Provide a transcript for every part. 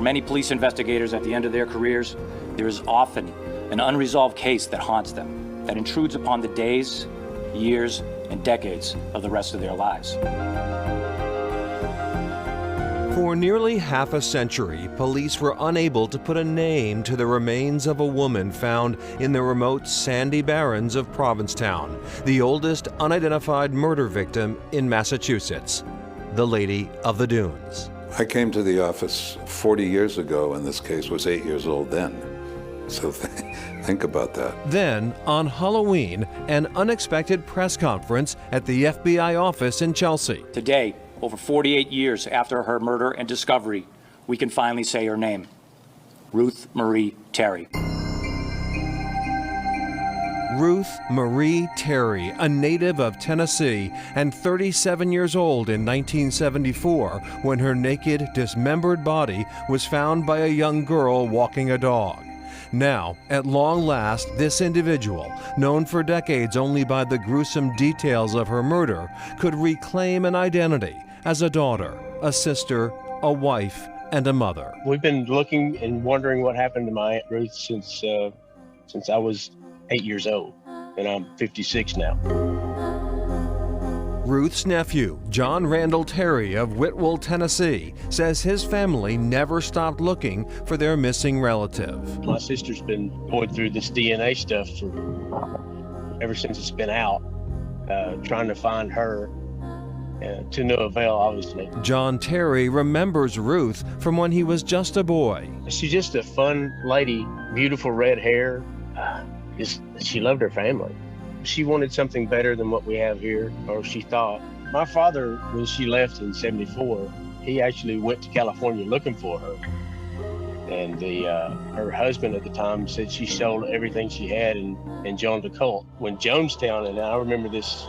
many police investigators at the end of their careers, there is often an unresolved case that haunts them, that intrudes upon the days, years, and decades of the rest of their lives. For nearly half a century, police were unable to put a name to the remains of a woman found in the remote sandy barrens of Provincetown, the oldest unidentified murder victim in Massachusetts, the Lady of the Dunes. I came to the office 40 years ago, and this case was 8 years old then. So think about that. Then, on Halloween, an unexpected press conference at the FBI office in Chelsea. Today, over 48 years after her murder and discovery, we can finally say her name, Ruth Marie Terry. Ruth Marie Terry, a native of Tennessee and 37 years old in 1974 when her naked, dismembered body was found by a young girl walking a dog. Now, at long last, this individual, known for decades only by the gruesome details of her murder, could reclaim an identity as a daughter, a sister, a wife, and a mother. We've been looking and wondering what happened to my Aunt Ruth since I was 8 years old, and I'm 56 now. Ruth's nephew, John Randall Terry of Whitwell, Tennessee, says his family never stopped looking for their missing relative. My sister's been going through this DNA stuff ever since it's been out, trying to find her, to no avail, obviously. John Terry remembers Ruth from when he was just a boy. She's just a fun lady, beautiful red hair. She loved her family. She wanted something better than what we have here, or she thought. My father, when she left in '74, he actually went to California looking for her. And her husband at the time said she sold everything she had and joined the cult. When Jonestown, and I remember this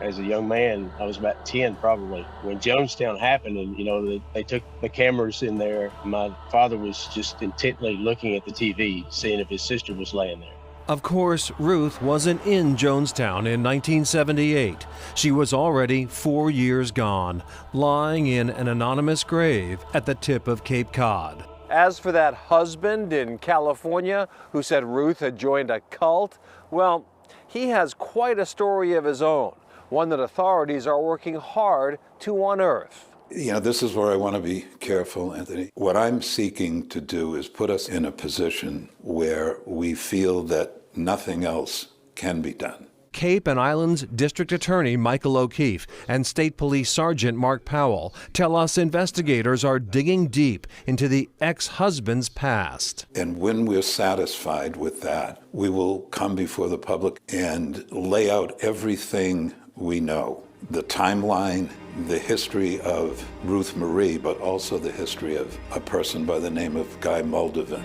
as a young man, I was about 10 probably. When Jonestown happened and, they took the cameras in there, my father was just intently looking at the TV, seeing if his sister was laying there. Of course, Ruth wasn't in Jonestown in 1978. She was already 4 years gone, lying in an anonymous grave at the tip of Cape Cod. As for that husband in California who said Ruth had joined a cult, well, he has quite a story of his own, one that authorities are working hard to unearth. This is where I want to be careful, Anthony. What I'm seeking to do is put us in a position where we feel that nothing else can be done. Cape and Islands District Attorney Michael O'Keefe and State Police Sergeant Mark Powell tell us investigators are digging deep into the ex-husband's past. And when we're satisfied with that, we will come before the public and lay out everything we know. The timeline, the history of Ruth Marie, but also the history of a person by the name of Guy Moldovan.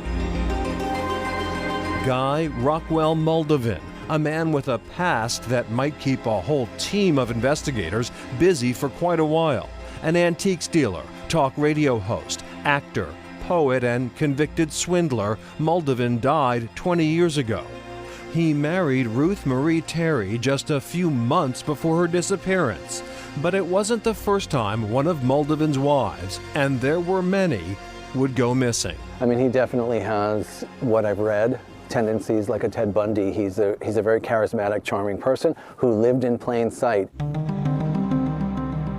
Guy Rockwell Moldovan, a man with a past that might keep a whole team of investigators busy for quite a while. An antiques dealer, talk radio host, actor, poet, and convicted swindler, Moldovan died 20 years ago. He married Ruth Marie Terry just a few months before her disappearance. But it wasn't the first time one of Moldovan's wives, and there were many, would go missing. I mean, he definitely has, what I've read, tendencies like a Ted Bundy. He's a very charismatic, charming person who lived in plain sight.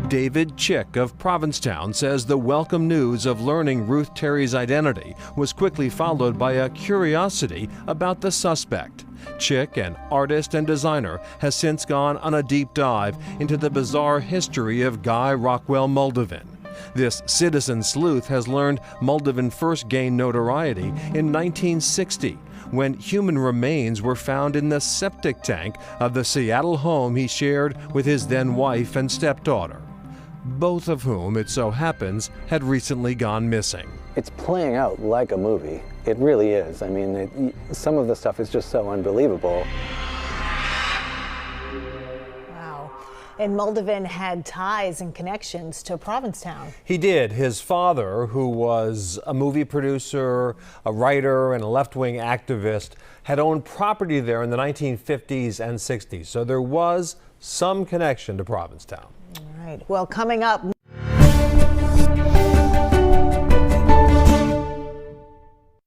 David Chick of Provincetown says the welcome news of learning Ruth Terry's identity was quickly followed by a curiosity about the suspect. Chick, an artist and designer, has since gone on a deep dive into the bizarre history of Guy Rockwell Moldovan. This citizen sleuth has learned Moldovan first gained notoriety in 1960, when human remains were found in the septic tank of the Seattle home he shared with his then wife and stepdaughter, both of whom, it so happens, had recently gone missing. It's playing out like a movie. It really is. I mean, some of the stuff is just so unbelievable. Wow. And Moldovan had ties and connections to Provincetown. He did. His father, who was a movie producer, a writer, and a left-wing activist, had owned property there in the 1950s and 60s. So there was some connection to Provincetown. All right. Well, coming up.